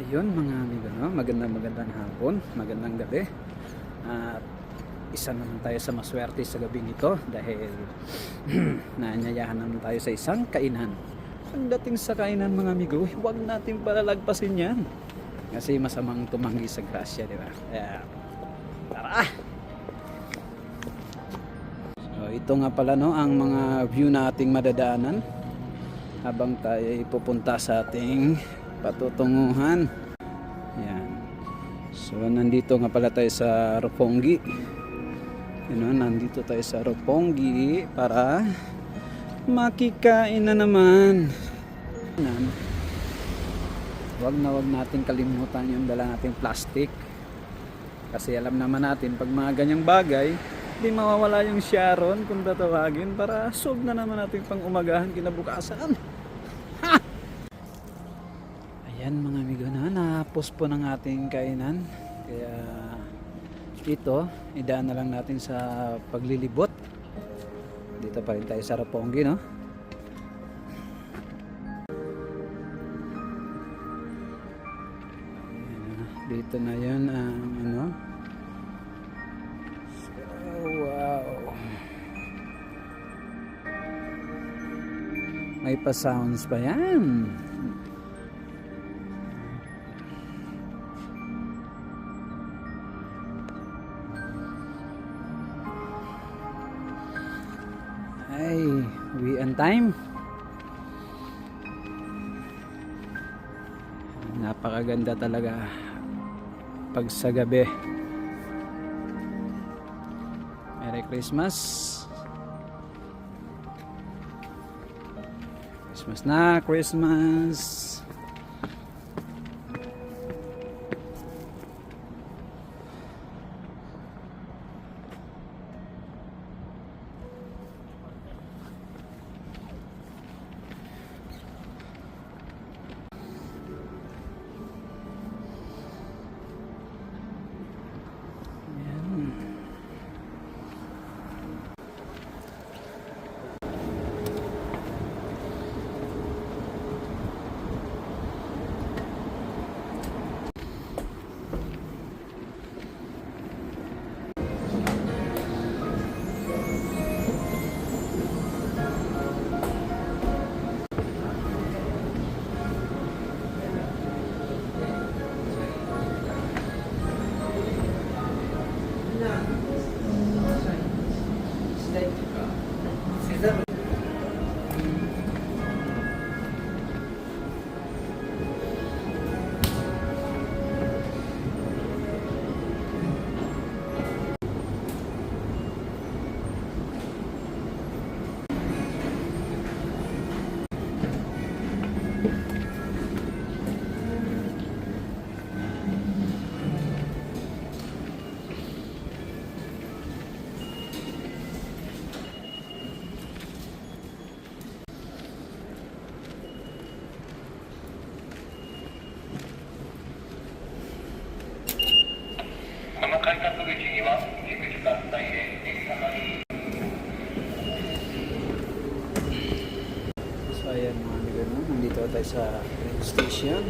Ayun mga amigo, no? Magandang hapon, magandang gabi. At isa naman tayo sa maswerte sa gabing ito dahil naanyayahan naman tayo sa isang kainan. Pagdating sa kainan mga amigo, huwag natin palalagpasin yan. Kasi masamang tumanggi sa grasya, di ba? Kaya, tara! So, ito nga pala no, ang mga view nating madadaanan habang tayo pupunta sa ating patutunguhan. Yan. So nandito nga pala tayo sa Roppongi. Nandito tayo sa Roppongi para makikain na naman. Wag natin kalimutan yung dala nating plastic. Kasi alam naman natin pag mga ganyang bagay, di mawawala yung Sharon kung tatawagin para solve na naman natin pang umagahan kinabukasan. Ayan mga amigo na, napos po ng ating kainan. Kaya ito, idaan na lang natin sa paglilibot. Dito pa rin tayo sa Roppongi, no? Dito na yun ang ano. So, wow. May pa-sounds pa yan. Ay, uwian time. Napakaganda talaga pag sa gabi. Merry Christmas. Christmas na, Christmas. So ayan mga amigo, no? Nandito tayo sa train station.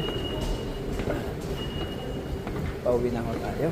Pauwi na ako tayo.